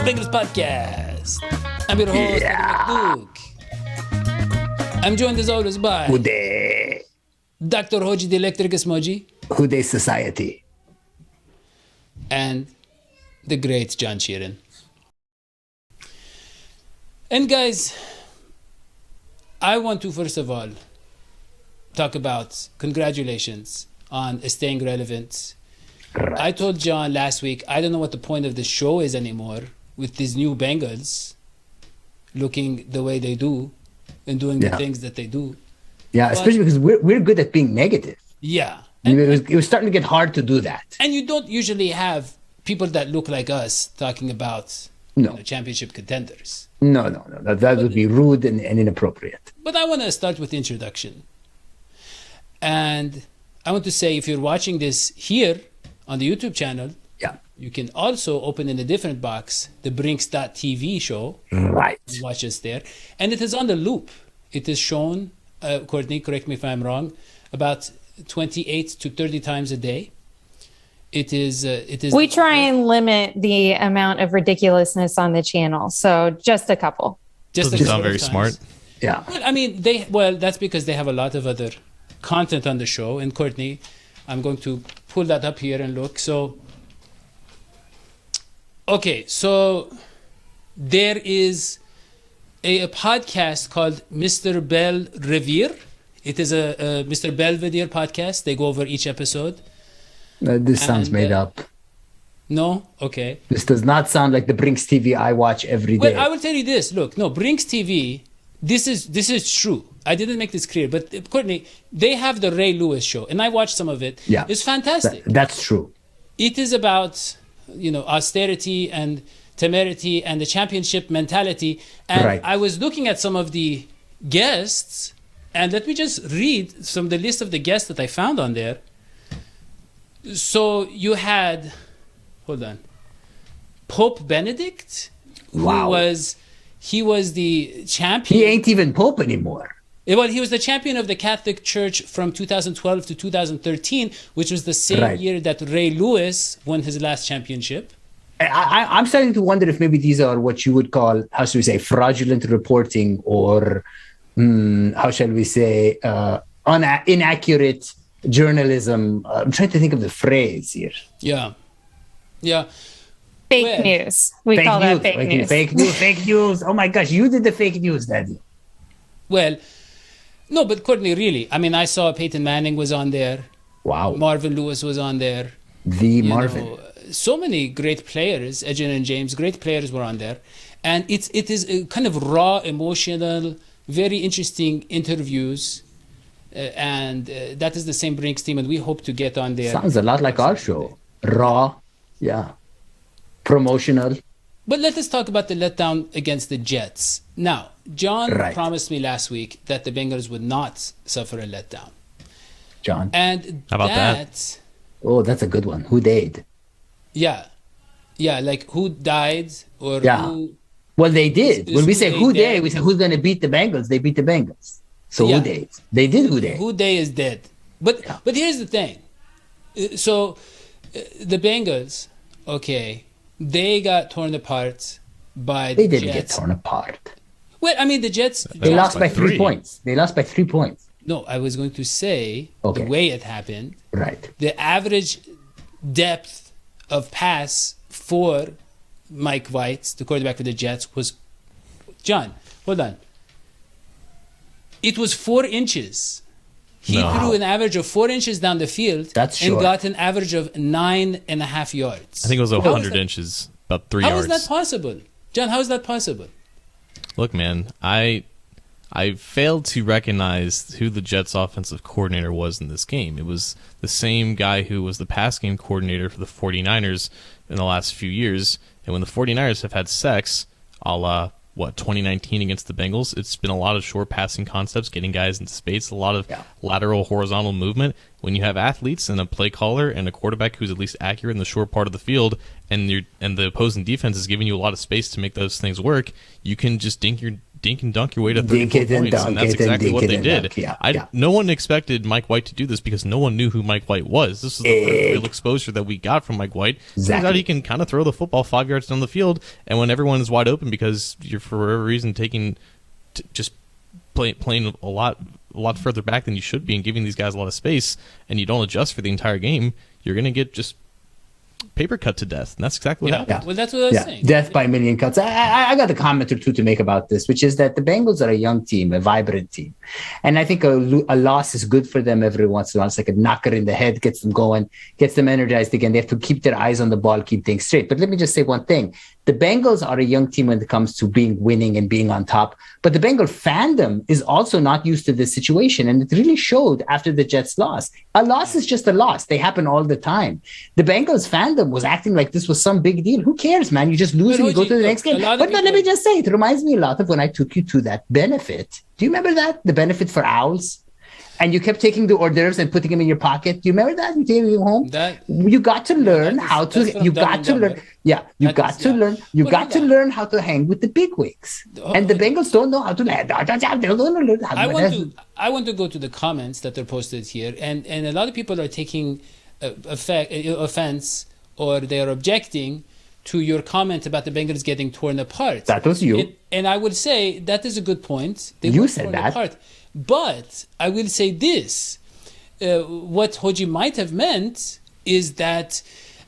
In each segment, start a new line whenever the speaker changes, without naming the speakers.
Bengals podcast. I'm your host, Luke. I'm joined as always by
Huday.
Dr. Hoji the Electricus Moji.
Huday Society.
And the great John Sheeran. And guys, I want to first of all talk about congratulations on staying relevant.
Right.
I told John last week, I don't know what the point of the show is anymore with these new Bengals looking the way they do and doing the things that they do.
Yeah, but, especially because we're good at being negative.
Yeah.
And it was starting to get hard to do that.
And you don't usually have people that look like us talking about championship contenders.
No. That would be rude and inappropriate.
But I want to start with the introduction. And I want to say, if you're watching this here on the YouTube channel, you can also open in a different box the Brinks.tv show.
Right.
And watch us there. And it is on the loop. It is shown, Courtney, correct me if I'm wrong, about 28 to 30 times a day. It is.
We try and limit the amount of ridiculousness on the channel, so just a couple.
Doesn't sound very smart.
Yeah.
Well, I mean, that's because they have a lot of other content on the show. And Courtney, I'm going to pull that up here and look. So, okay, so there is a podcast called Mr. Bell Revere. It is a Mr. Belvedere podcast. They go over each episode.
This sounds made up.
No? Okay.
This does not sound like the Brinks TV I watch every day.
Well, I will tell you this. Look, no, Brinks TV, this is true. I didn't make this clear, but Courtney, they have the Ray Lewis show, and I watched some of it.
Yeah.
It's fantastic.
That's true.
It is about, austerity and temerity and the championship mentality. And I was looking at some of the guests, and let me just read the list of the guests that I found on there. So you had, hold on, Pope Benedict, he was the champion.
He ain't even Pope anymore.
Well, he was the champion of the Catholic Church from 2012 to 2013, which was the same year that Ray Lewis won his last championship.
I'm starting to wonder if maybe these are what you would call, how should we say, fraudulent reporting, or how shall we say, inaccurate journalism. I'm trying to think of the phrase here.
Yeah.
Fake news. We call that fake news.
Fake news. Oh my gosh, you did the fake news, Daddy.
Well, no, but Courtney, really. I mean, I saw Peyton Manning was on there.
Wow.
Marvin Lewis was on there.
Marvin.
So many great players, Ejin and James, great players were on there. And it is a kind of raw, emotional, very interesting interviews. And that is the same Brinks team, and we hope to get on there.
Sounds a lot like our show. Raw, promotional.
But let us talk about the letdown against the Jets. Now, John promised me last week that the Bengals would not suffer a letdown.
John.
And
how about that?
Oh, that's a good one. Who died?
Yeah, like who died or who...
Well, they did. When we say who died, we say who's going to beat the Bengals. They beat the Bengals. So who died? They did who died.
Who day is dead. But here's the thing. So the Bengals, they got torn apart by the Jets.
They didn't get torn apart.
Well, I mean, the Jets...
They lost by 3 points.
No, I was going to say the way it happened.
Right.
The average depth of pass for Mike White, the quarterback for the Jets, was... John, hold on. It was 4 inches. He threw an average of 4 inches down the field and got an average of 9.5 yards.
I think it was 100 inches, about 3 yards.
How is that possible? John, how is that possible?
Look, man, I failed to recognize who the Jets' offensive coordinator was in this game. It was the same guy who was the pass game coordinator for the 49ers in the last few years. And when the 49ers have had sex, a la 2019 against the Bengals, it's been a lot of short passing concepts, getting guys into space, a lot of lateral horizontal movement. When you have athletes and a play caller and a quarterback who's at least accurate in the short part of the field, and the opposing defense is giving you a lot of space to make those things work, you can just dink your dink and dunk your way to 34
Dink it and
points,
dunk
and that's
it and
exactly
dink
what
it
they
and
did.
dunk. Yeah.
No one expected Mike White to do this because no one knew who Mike White was. This is the first real exposure that we got from Mike White. Turns out he can kind of throw the football 5 yards down the field, and when everyone is wide open because you're for whatever reason playing a lot further back than you should be and giving these guys a lot of space, and you don't adjust for the entire game, you're going to get just paper cut to death. And that's exactly what happened.
Well, that's what I was saying.
Death by a million cuts. I got a comment or two to make about this, which is that the Bengals are a young team, a vibrant team. And I think a loss is good for them every once in a while. It's like a knocker in the head, gets them going, gets them energized again. They have to keep their eyes on the ball, keep things straight. But let me just say one thing. The Bengals are a young team when it comes to winning and being on top. But the Bengal fandom is also not used to this situation. And it really showed after the Jets lost. A loss is just a loss. They happen all the time. The Bengals fandom was acting like this was some big deal. Who cares, man? You just lose and you go to the next game. But let me just say, it reminds me a lot of when I took you to that benefit. Do you remember that? The benefit for owls? And you kept taking the hors d'oeuvres and putting them in your pocket. Do you remember that? You take them home. You got to learn how to. You got to learn. Yeah, you got to learn. You got to learn how to hang with the bigwigs. And the Bengals don't know how to.
I want to go to the comments that are posted here, and a lot of people are taking offense, or they are objecting to your comment about the Bengals getting torn apart.
That was you.
And I would say that is a good point.
You said that.
Apart. But I will say this. What Hoji might have meant is that,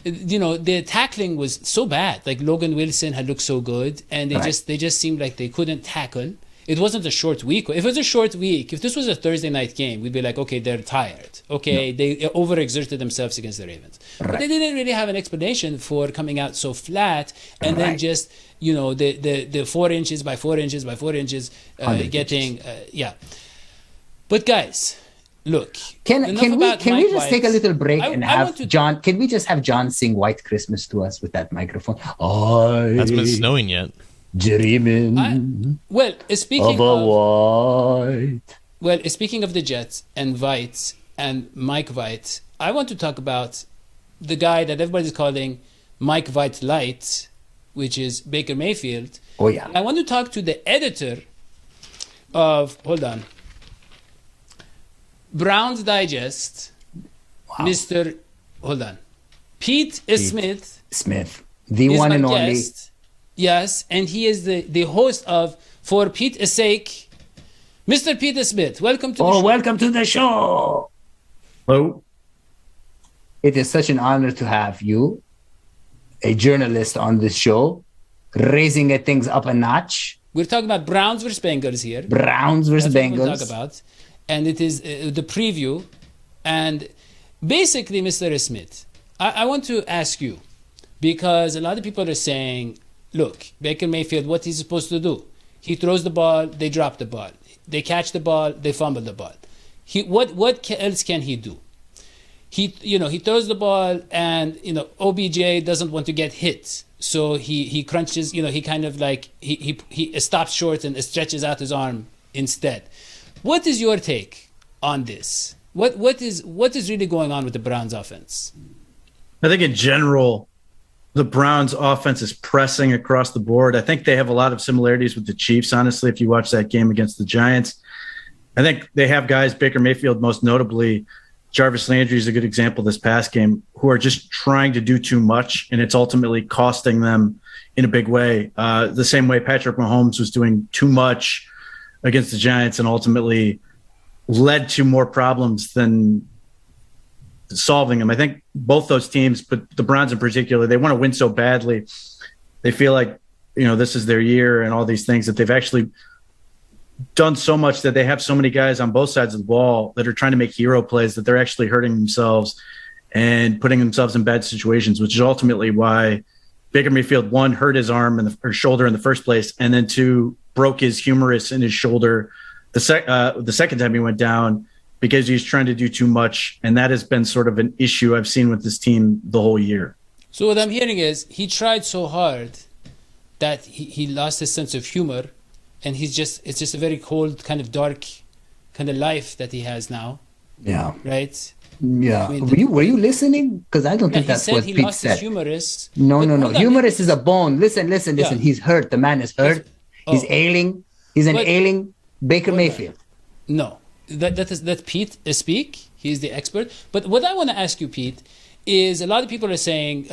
the tackling was so bad. Like Logan Wilson had looked so good, and they just seemed like they couldn't tackle. It wasn't a short week. If it was a short week, if this was a Thursday night game, we'd be like, okay, they're tired. Okay, they overexerted themselves against the Ravens. Right. But they didn't really have an explanation for coming out so flat and then just, the 4 inches by 4 inches by 4 inches getting, But guys, look.
Can we just take a little break and have John? Can we just have John sing "White Christmas" to us with that microphone?
That's been snowing yet.
Dreaming.
Speaking of the Jets and White and Mike White, I want to talk about the guy that everybody's calling Mike White Light, which is Baker Mayfield.
Oh yeah.
I want to talk to the editor of Browns Digest, Mr. Pete Smith,
the one and only.
Yes, and he is the host of For Pete's Sake, Mr. Pete Smith. Welcome to the show.
Welcome to the show.
Hello.
It is such an honor to have you, a journalist, on this show, raising things up a notch.
We're talking about Browns versus Bengals here.
Browns versus Bengals.
We'll talk about. And it is the preview. And basically, Mr. Smith, I want to ask you, because a lot of people are saying, look, Baker Mayfield, what he's supposed to do? He throws the ball, they drop the ball. They catch the ball, they fumble the ball. What else can he do? He throws the ball, and OBJ doesn't want to get hit, so he crunches. He kind of like he stops short and stretches out his arm instead. What is your take on this? What is really going on with the Browns offense?
I think in general, the Browns offense is pressing across the board. I think they have a lot of similarities with the Chiefs, honestly, if you watch that game against the Giants. I think they have guys, Baker Mayfield most notably, Jarvis Landry is a good example this past game, who are just trying to do too much, and it's ultimately costing them in a big way. The same way Patrick Mahomes was doing too much against the Giants and ultimately led to more problems than solving them. I think both those teams, but the Browns in particular, they want to win so badly. They feel like, this is their year and all these things, that they've actually done so much, that they have so many guys on both sides of the ball that are trying to make hero plays, that they're actually hurting themselves and putting themselves in bad situations, which is ultimately why Baker Mayfield, one, hurt his arm or shoulder in the first place, and then two, broke his humerus in his shoulder the second time he went down, because he's trying to do too much. And that has been sort of an issue I've seen with this team the whole year.
So what I'm hearing is he tried so hard that he lost his sense of humor, and it's just a very cold, kind of dark kind of life that he has now.
Yeah.
Right?
Yeah.
I mean,
were you listening? Because I don't think that's what
he
Pete
lost
said.
His humerus.
No. Humerus is a bone. Listen.
Yeah.
He's hurt. The man is hurt. He's ailing. He's an
But-
ailing Baker
Hold on.
Mayfield.
No, that Pete speak. He's the expert. But what I want to ask you, Pete, is a lot of people are saying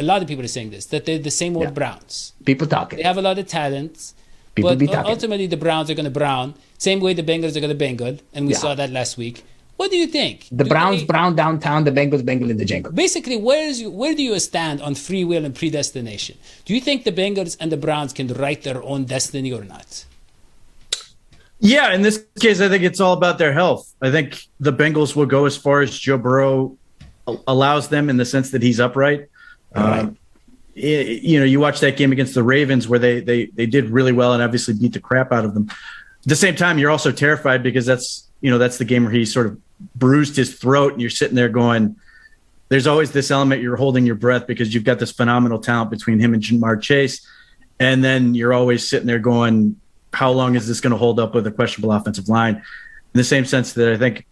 this, that they're the same old
Yeah.
Browns.
People talking.
They have a lot of talent,
People
but
be talking.
ultimately the Browns are going to Brown. Same way the Bengals are going to Bengal, and we
Yeah.
saw that last week. What do you think?
The
Do
Browns
they-
brown downtown, the Bengals Bengal in the jungle.
Basically, where do you stand on free will and predestination? Do you think the Bengals and the Browns can write their own destiny or not?
Yeah, in this case, I think it's all about their health. I think the Bengals will go as far as Joe Burrow allows them in the sense that he's upright.
Right.
You watch that game against the Ravens where they did really well and obviously beat the crap out of them. At the same time, you're also terrified because that's the game where he sort of bruised his throat and you're sitting there going, there's always this element you're holding your breath because you've got this phenomenal talent between him and Jamar Chase. And then you're always sitting there going, how long is this going to hold up with a questionable offensive line? In the same sense that I think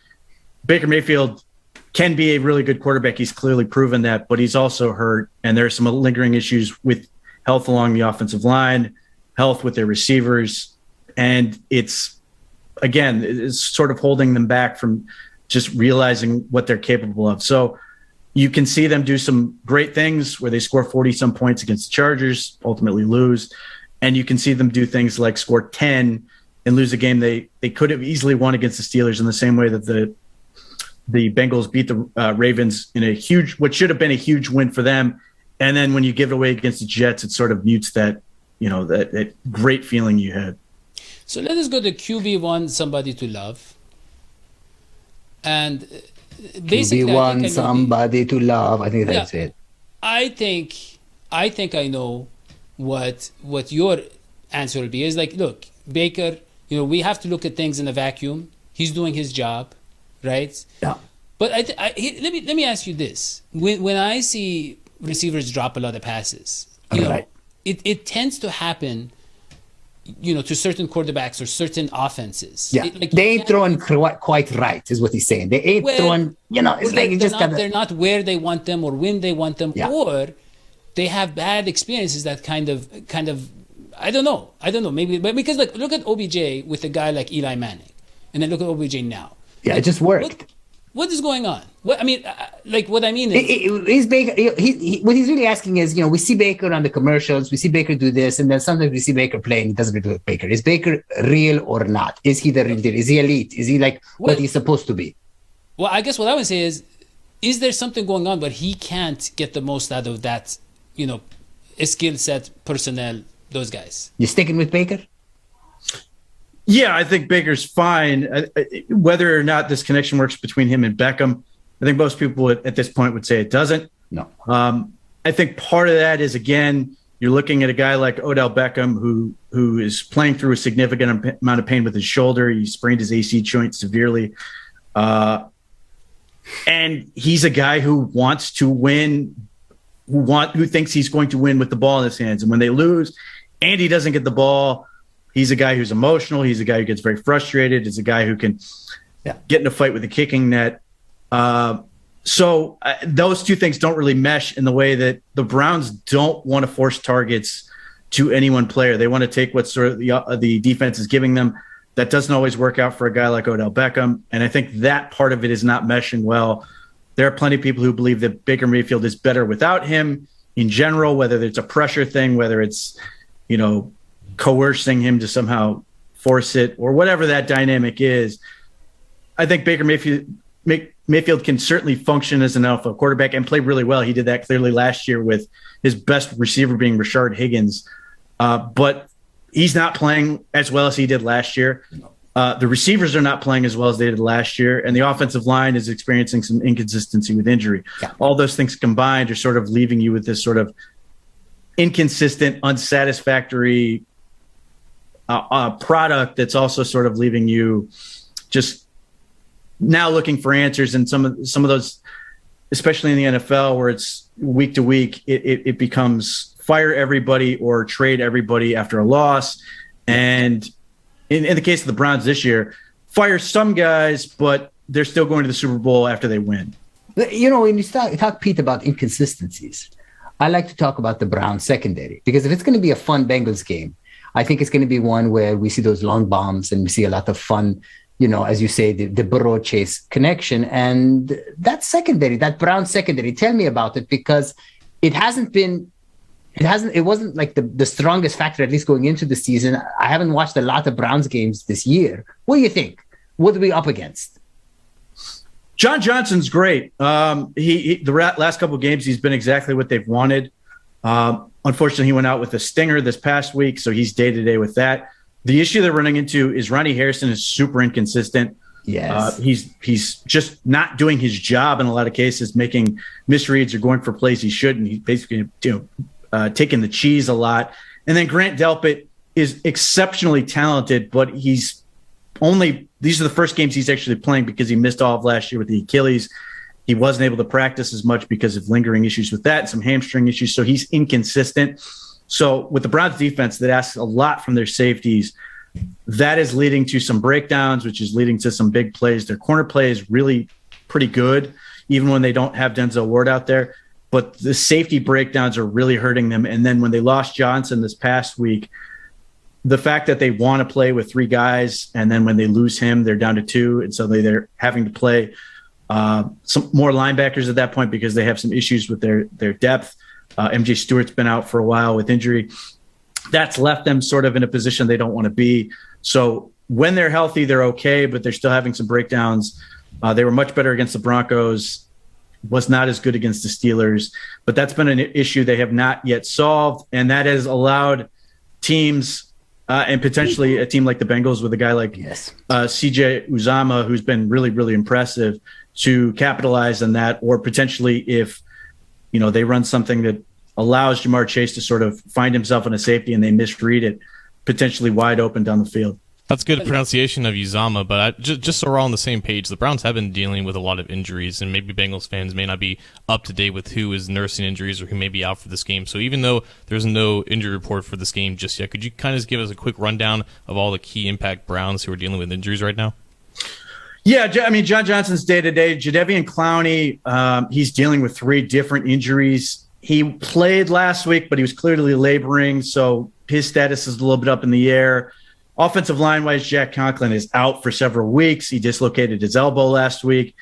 Baker Mayfield can be a really good quarterback. He's clearly proven that, but he's also hurt. And there are some lingering issues with health along the offensive line, health with their receivers. And it's sort of holding them back from just realizing what they're capable of. So you can see them do some great things where they score 40-some points against the Chargers, ultimately lose. And you can see them do things like score 10 and lose a game they could have easily won against the Steelers in the same way that the Bengals beat the Ravens in what should have been a huge win for them. And then when you give it away against the Jets, it sort of mutes that great feeling you had.
So let us go to QB1, somebody to love. And basically,
QB1, somebody to love. I think that's it.
I think I know what your answer will be. Is like, look, Baker, we have to look at things in a vacuum. He's doing his job, right?
Yeah.
But let me ask you this: when I see receivers drop a lot of passes,
Right.
it tends to happen, to certain quarterbacks or certain offenses.
Yeah. They ain't throwing quite right, is what he's saying. They ain't throwing, it's like you just got
they're not where they want them or when they want them, or they have bad experiences that kind of I don't know maybe, but because look at OBJ with a guy like Eli Manning, and then look at OBJ now.
Yeah, it just worked.
What is going on? What I mean is,
Is Baker? What he's really asking is, we see Baker on the commercials, we see Baker do this, and then sometimes we see Baker playing. It doesn't really look Baker. Is Baker real or not? Is he the real deal? Is he elite? Is he what he's supposed to be?
Well, I guess what I would say is there something going on, but he can't get the most out of that, skill set, personnel, those guys.
You sticking with Baker?
Yeah, I think Baker's fine. Whether or not this connection works between him and Beckham, I think most people at this point would say it doesn't.
No.
I think part of that is, again, you're looking at a guy like Odell Beckham who is playing through a significant amount of pain with his shoulder. He sprained his AC joint severely. And he's a guy who wants to win, who thinks he's going to win with the ball in his hands. And when they lose and he doesn't get the ball, he's a guy who's emotional. He's a guy who gets very frustrated. He's a guy who can get in a fight with the kicking net. So those two things don't really mesh in the way that the Browns don't want to force targets to any one player. They want to take what sort of the defense is giving them. That doesn't always work out for a guy like Odell Beckham. And I think that part of it is not meshing well. There are plenty of people who believe that Baker Mayfield is better without him in general, whether it's a pressure thing, whether it's, coercing him to somehow force it or whatever that dynamic is. I think Baker Mayfield can certainly function as an alpha quarterback and play really well. He did that clearly last year with his best receiver being Rashard Higgins. But he's not playing as well as he did last year. The receivers are not playing as well as they did last year. And the offensive line is experiencing some inconsistency with injury. Yeah. All those things combined are sort of leaving you with this sort of inconsistent, unsatisfactory product that's also sort of leaving you just now looking for answers. And some of those, especially in the NFL, where it's week to week, it becomes fire everybody or trade everybody after a loss. And in the case of the Browns this year, fire some guys, but they're still going to the Super Bowl after they win.
When you talk, Pete, about inconsistencies, I like to talk about the Browns secondary, because if it's going to be a fun Bengals game, I think it's going to be one where we see those long bombs and we see a lot of fun, as you say, the Burrow Chase connection. And that secondary, that Brown secondary, tell me about it, because it wasn't like the strongest factor, at least going into the season. I haven't watched a lot of Browns games this year. What do you think? What are we up against?
John Johnson's great. The last couple of games, he's been exactly what they've wanted. Unfortunately, he went out with a stinger this past week, so he's day-to-day with that. The issue they're running into is Ronnie Harrison is super inconsistent.
Yes.
He's just not doing his job in a lot of cases, making misreads or going for plays he shouldn't. He's basically taking the cheese a lot. And then Grant Delpit is exceptionally talented, but these are the first games he's actually playing because he missed all of last year with the Achilles. He wasn't able to practice as much because of lingering issues with that, some hamstring issues. So he's inconsistent. So with the Browns defense that asks a lot from their safeties, that is leading to some breakdowns, which is leading to some big plays. Their corner play is really pretty good, even when they don't have Denzel Ward out there. But the safety breakdowns are really hurting them. And then when they lost Johnson this past week, the fact that they want to play with three guys, and then when they lose him, they're down to two. And so they're having to play some more linebackers at that point because they have some issues with their depth. MJ Stewart's been out for a while with injury. That's left them sort of in a position they don't want to be. So when they're healthy, they're okay, but they're still having some breakdowns. They were much better against the Broncos, was not as good against the Steelers, but that's been an issue they have not yet solved. And that has allowed teams and potentially a team like the Bengals with a guy like CJ Uzama, who's been really, really impressive, to capitalize on that, or potentially if, they run something that allows Jamar Chase to sort of find himself in a safety and they misread it, potentially wide open down the field.
That's good pronunciation of Uzama, but just so we're all on the same page, the Browns have been dealing with a lot of injuries, and maybe Bengals fans may not be up to date with who is nursing injuries or who may be out for this game. So even though there's no injury report for this game just yet, could you kind of give us a quick rundown of all the key impact Browns who are dealing with injuries right now?
Yeah, John Johnson's day-to-day. Jadeveon Clowney, he's dealing with 3 different injuries. He played last week, but he was clearly laboring, so his status is a little bit up in the air. Offensive line-wise, Jack Conklin is out for several weeks. He dislocated his elbow last week.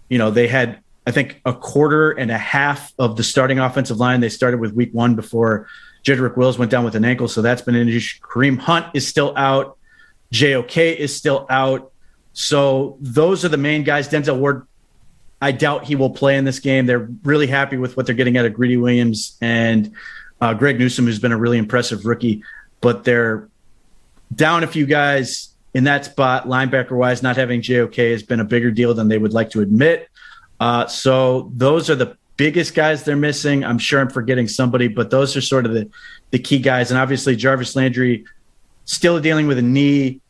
They had, I think, a quarter and a half of the starting offensive line. They started with week 1 before Jedrick Wills went down with an ankle, so that's been an issue. Kareem Hunt is still out. JOK is still out. So those are the main guys. Denzel Ward, I doubt he will play in this game. They're really happy with what they're getting out of Greedy Williams and Greg Newsome, who's been a really impressive rookie. But they're down a few guys in that spot. Linebacker-wise, not having JOK has been a bigger deal than they would like to admit. So those are the biggest guys they're missing. I'm sure I'm forgetting somebody, but those are sort of the key guys. And obviously Jarvis Landry still dealing with a knee.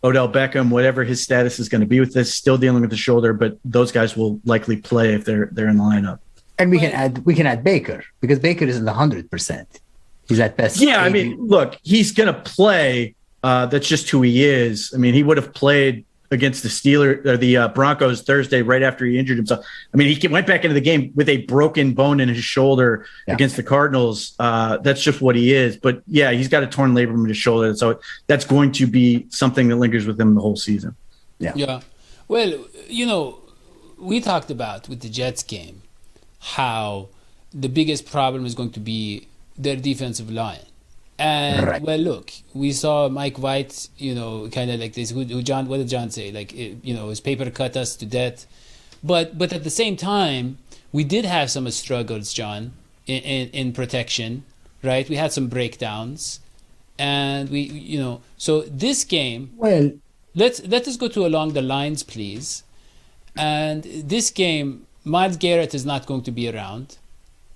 Odell Beckham, whatever his status is going to be with this, still dealing with the shoulder, but those guys will likely play if they're in the lineup.
And we can add Baker, because Baker isn't 100%. He's at best.
Yeah,
80.
I mean, look, he's going to play. That's just who he is. I mean, he would have played against the Steelers or the Broncos Thursday right after he injured himself. I mean, he went back into the game with a broken bone in his shoulder against the Cardinals. That's just what he is. But yeah, he's got a torn labrum in his shoulder, so that's going to be something that lingers with him the whole season.
Yeah. Well, we talked about with the Jets game how the biggest problem is going to be their defensive line. And well, look, we saw Mike White, kind of like this. John? What did John say? Like, his paper cut us to death. But at the same time, we did have some struggles, John, in protection, right? We had some breakdowns, and So this game,
well,
let us go to along the lines, please. And this game, Myles Garrett is not going to be around.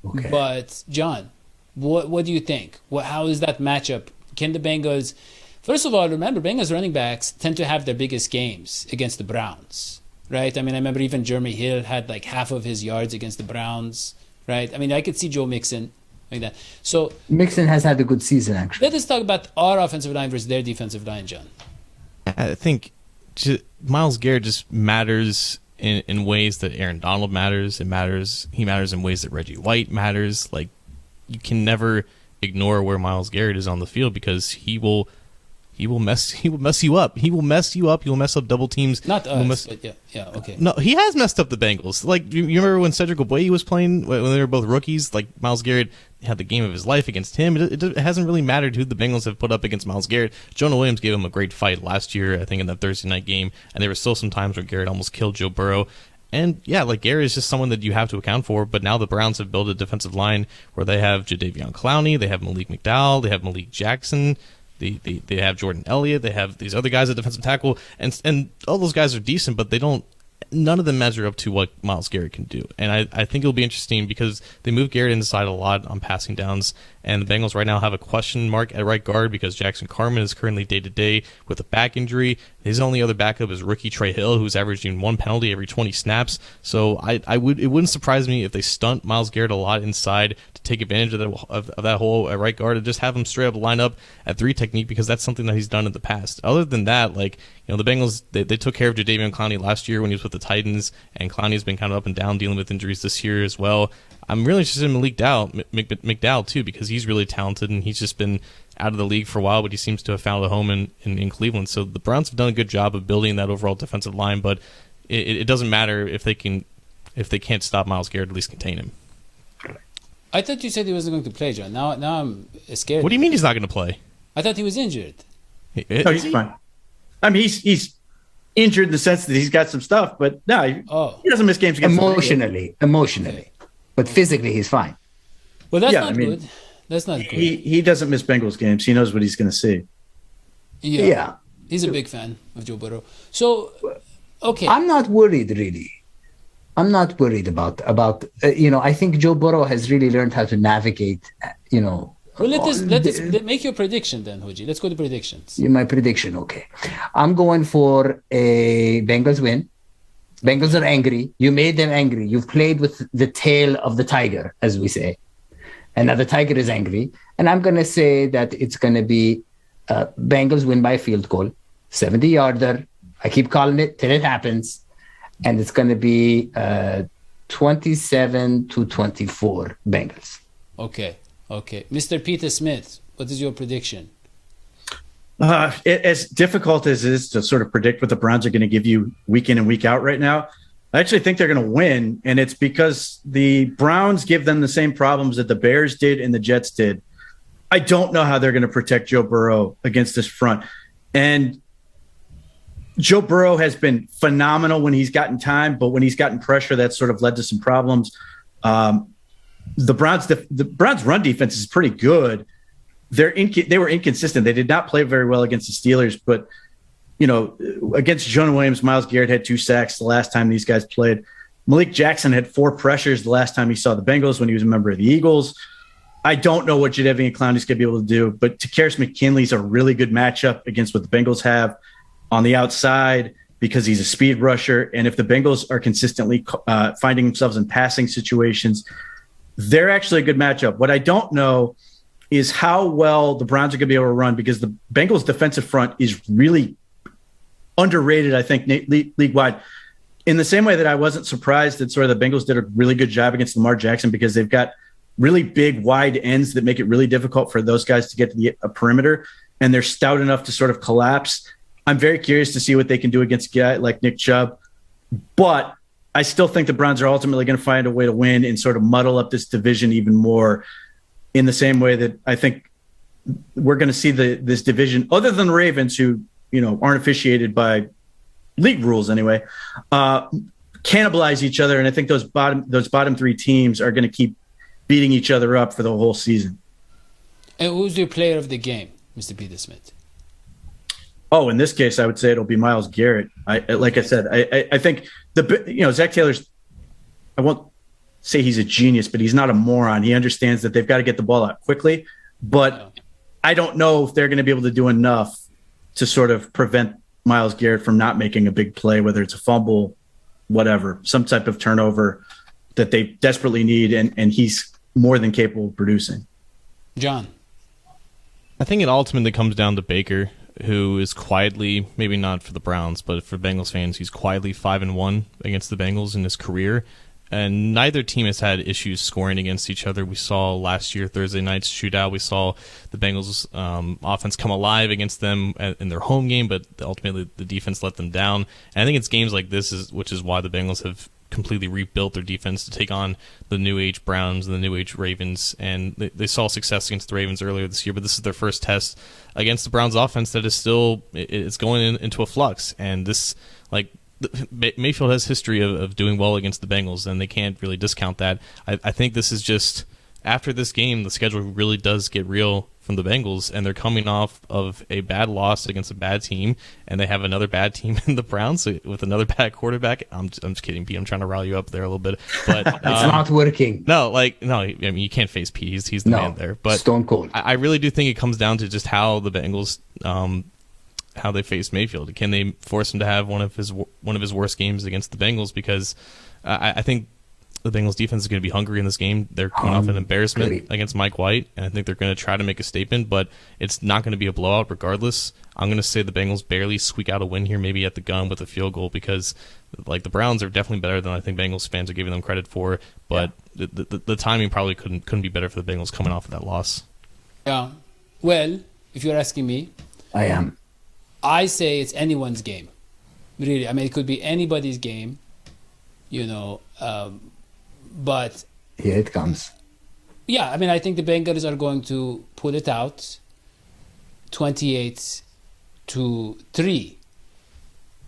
Okay.
But John, what do you think? How is that matchup? Can the Bengals... First of all, remember, Bengals running backs tend to have their biggest games against the Browns, right? I mean, I remember even Jeremy Hill had like half of his yards against the Browns, right? I mean, I could see Joe Mixon like that. So
Mixon has had a good season, actually.
Let us talk about our offensive line versus their defensive line, John.
I think Myles Garrett just matters in ways that Aaron Donald matters. He matters in ways that Reggie White matters. Like, you can never ignore where Myles Garrett is on the field because he will he will mess you up. He will mess you up. He will mess up double teams.
Not us, but yeah, okay.
No, he has messed up the Bengals. Like, you remember when Cedric Ogbuehi was playing, when they were both rookies? Like, Myles Garrett had the game of his life against him. It hasn't really mattered who the Bengals have put up against Myles Garrett. Jonah Williams gave him a great fight last year, I think, in that Thursday night game, and there were still some times where Garrett almost killed Joe Burrow. And, yeah, like, Garrett is just someone that you have to account for, but now the Browns have built a defensive line where they have Jadeveon Clowney, they have Malik McDowell, they have Malik Jackson, they have Jordan Elliott, they have these other guys at defensive tackle, and all those guys are decent, but none of them measure up to what Myles Garrett can do. And I think it'll be interesting because they move Garrett inside a lot on passing downs, and the Bengals right now have a question mark at right guard because Jackson Carman is currently day-to-day with a back injury. His only other backup is rookie Trey Hill, who's averaging 1 penalty every 20 snaps. So it wouldn't surprise me if they stunt Myles Garrett a lot inside to take advantage of that hole at right guard and just have him straight up line up at 3 technique, because that's something that he's done in the past. Other than that, like, you know, the Bengals, they took care of Jadeveon Clowney last year when he was with the Titans, and Clowney's been kind of up and down dealing with injuries this year as well. I'm really interested in Malik McDowell too, because he's really talented and he's just been out of the league for a while, but he seems to have found a home in Cleveland. So the Browns have done a good job of building that overall defensive line, but it doesn't matter if they can't stop Myles Garrett, at least contain him.
I thought you said he wasn't going to play, John. Now I'm scared.
What do you mean he's not going to play?
I thought he was injured.
No, he's fine. I mean, he's injured in the sense that he's got some stuff, but no, he doesn't miss games against
emotionally. But physically, he's fine.
Well, that's not good. That's not good.
He doesn't miss Bengals games. He knows what he's going to see.
Yeah.
He's a big fan of Joe Burrow. So, okay.
I'm not worried, really. I'm not worried about I think Joe Burrow has really learned how to navigate,
Well, let us make your prediction then, Hoji. Let's go to predictions.
My prediction, okay. I'm going for a Bengals win. Bengals are angry. You made them angry. You've played with the tail of the tiger, as we say. And now the tiger is angry. And I'm going to say that it's going to be Bengals win by a field goal, 70-yarder. I keep calling it till it happens. And it's going to be 27-24 Bengals.
Okay. Mr. Peter Smith, what is your prediction?
As difficult as it is to sort of predict what the Browns are going to give you week in and week out right now, I actually think they're going to win, and it's because the Browns give them the same problems that the Bears did and the Jets did. I don't know how they're going to protect Joe Burrow against this front. And Joe Burrow has been phenomenal when he's gotten time, but when he's gotten pressure, that's sort of led to some problems. The Browns' run defense is pretty good. They were inconsistent. They did not play very well against the Steelers, but against Jonah Williams, Myles Garrett had 2 sacks the last time these guys played. Malik Jackson had 4 pressures the last time he saw the Bengals when he was a member of the Eagles. I don't know what Jadeveon Clowney's going to be able to do, but Takarius McKinley's a really good matchup against what the Bengals have on the outside because he's a speed rusher. And if the Bengals are consistently finding themselves in passing situations, they're actually a good matchup. What I don't know is how well the Browns are going to be able to run, because the Bengals defensive front is really underrated, I think, league-wide. In the same way that I wasn't surprised that sort of the Bengals did a really good job against Lamar Jackson, because they've got really big, wide ends that make it really difficult for those guys to get to the perimeter, and they're stout enough to sort of collapse. I'm very curious to see what they can do against a guy like Nick Chubb. But I still think the Browns are ultimately going to find a way to win and sort of muddle up this division even more, in the same way that I think we're going to see this division, other than the Ravens, who aren't officiated by league rules anyway, cannibalize each other. And I think those bottom 3 teams are going to keep beating each other up for the whole season.
And who's your player of the game, Mr. Peter Smith?
Oh, in this case, I would say it'll be Myles Garrett. I think Zach Taylor's, I won't say he's a genius, but he's not a moron. He understands that they've got to get the ball out quickly, but I don't know if they're going to be able to do enough to sort of prevent Myles Garrett from not making a big play, whether it's a fumble, whatever, some type of turnover that they desperately need, and he's more than capable of producing.
John?
I think it ultimately comes down to Baker, who is quietly, maybe not for the Browns, but for Bengals fans, he's quietly 5-1 against the Bengals in his career. and neither team has had issues scoring against each other. We saw last year Thursday night's shootout. We saw the Bengals offense come alive against them in their home game, but ultimately the defense let them down. And I think it's games like this which is why the Bengals have completely rebuilt their defense to take on the new age Browns and the new age Ravens. And they saw success against the Ravens earlier this year, but this is their first test against the Browns offense that is still it's going into a flux. And this, like, Mayfield has history of doing well against the Bengals, and they can't really discount that. I think this is just, after this game, the schedule really does get real from the Bengals, and they're coming off of a bad loss against a bad team, and they have another bad team in the Browns with another bad quarterback. I'm just kidding, Pete. I'm trying to rally you up there a little bit, but
it's not working.
No. I mean, you can't face Pete. He's the man there. But
Stone Cold.
I really do think it comes down to just how the Bengals. How they face Mayfield. Can they force him to have one of his worst games against the Bengals? Because I think the Bengals defense is going to be hungry in this game. They're coming off an embarrassment against Mike White, and I think they're going to try to make a statement, but it's not going to be a blowout regardless. I'm going to say the Bengals barely squeak out a win here, maybe at the gun with a field goal, because like the Browns are definitely better than I think Bengals fans are giving them credit for, but the timing probably couldn't be better for the Bengals coming off of that loss.
Yeah. Well, if you're asking me, I say it's anyone's game. Really. I mean, it could be anybody's game, but
here it comes.
Yeah, I mean, I think the Bengals are going to pull it out 28-3.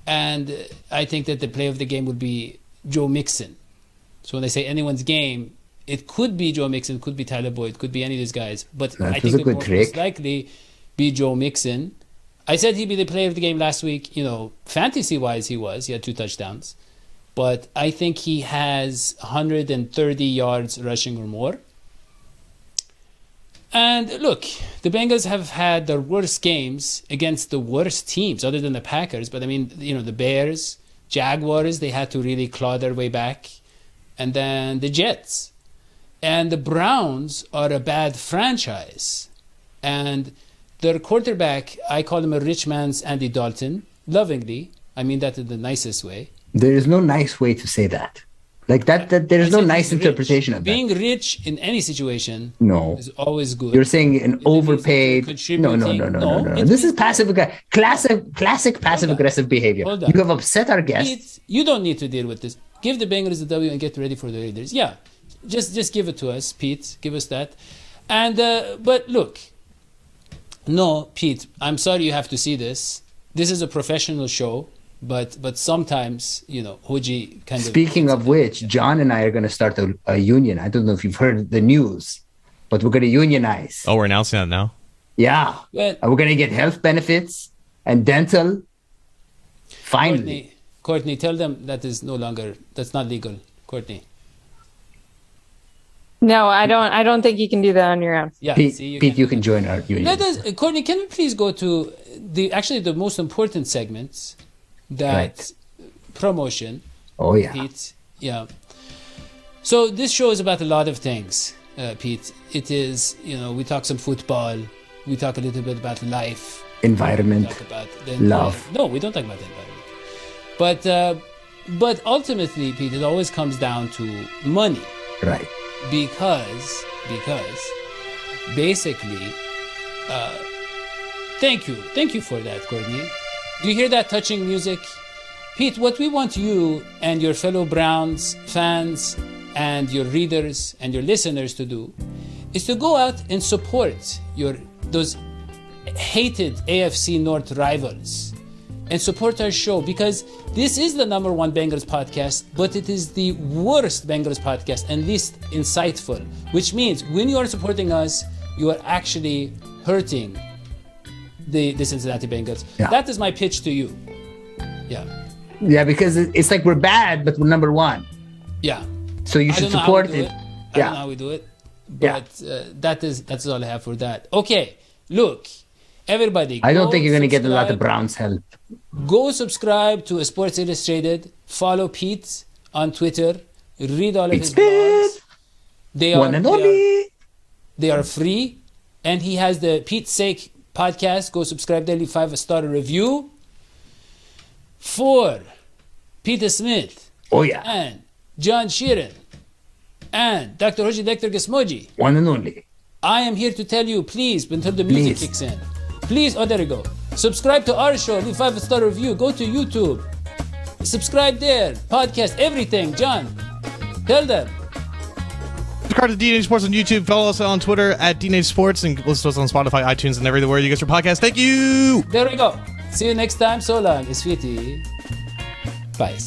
And I think that the play of the game would be Joe Mixon. So when I say anyone's game, it could be Joe Mixon, could be Tyler Boyd, could be any of these guys. But I think it would most likely be Joe Mixon. I said he'd be the player of the game last week. Fantasy-wise he was. He had 2 touchdowns. But I think he has 130 yards rushing or more. And look, the Bengals have had their worst games against the worst teams other than the Packers. But I mean, the Bears, Jaguars, they had to really claw their way back. And then the Jets. And the Browns are a bad franchise. And their quarterback, I call him a rich man's Andy Dalton, lovingly. I mean that in the nicest way.
There is no nice way to say that. Like that there is no nice interpretation of that.
Being rich in any situation is always good.
You're saying an overpaid. No. This is classic passive behavior. You have upset our guests.
You don't need to deal with this. Give the Bengals the W and get ready for the Raiders. Yeah, just give it to us, Pete. Give us that. And but look. No, Pete, I'm sorry you have to see this. This is a professional show, but sometimes, Hoji kind of...
Speaking of which, John and I are going to start a union. I don't know if you've heard the news, but we're going to unionize.
Oh, we're announcing that now?
Yeah. Well, we're going to get health benefits and dental. Finally.
Courtney, tell them that's not legal. Courtney.
No, I don't think you can do that on your own.
Yeah,
Pete, you can join our union.
Courtney, can we please go to the most important segments, promotion.
Oh, yeah.
Pete, yeah. So this show is about a lot of things, Pete. It is, we talk some football. We talk a little bit about life.
Environment.
We talk about
love.
No, we don't talk about the environment. But ultimately, Pete, it always comes down to money.
Right.
Because basically, thank you for that, Courtney. Do you hear that touching music? Pete, what we want you and your fellow Browns fans and your readers and your listeners to do is to go out and support those hated AFC North rivals and support our show, because this is the number 1 Bengals podcast, but it is the worst Bengals podcast and least insightful, which means when you are supporting us, you are actually hurting the Cincinnati Bengals. Yeah. That is my pitch to you.
Yeah, because it's like we're bad, but we're number 1.
Yeah.
So you should support it.
I don't know how we do it, but that's all I have for that. Okay, look, everybody.
I don't think you're going to get a lot of Browns help.
Go subscribe to Sports Illustrated. Follow Pete on Twitter. Read all of his blogs. They are free. And he has the Pete's Sake podcast. Go subscribe there. Leave 5-star review. For Peter Smith.
Oh, yeah.
And John Sheeran, and Dr. Hoji Dr. Gismoji.
One and only.
I am here to tell you, please, until the music
Please.
kicks in. Please, oh, there you go. Subscribe to our show, leave 5-star review, go to YouTube. Subscribe there, podcast, everything. John, tell them.
Subscribe to DNA Sports on YouTube. Follow us on Twitter at DNA Sports, and listen to us on Spotify, iTunes, and everywhere you get your podcast. Thank you.
There we go. See you next time. So long. Sweetie. Bye.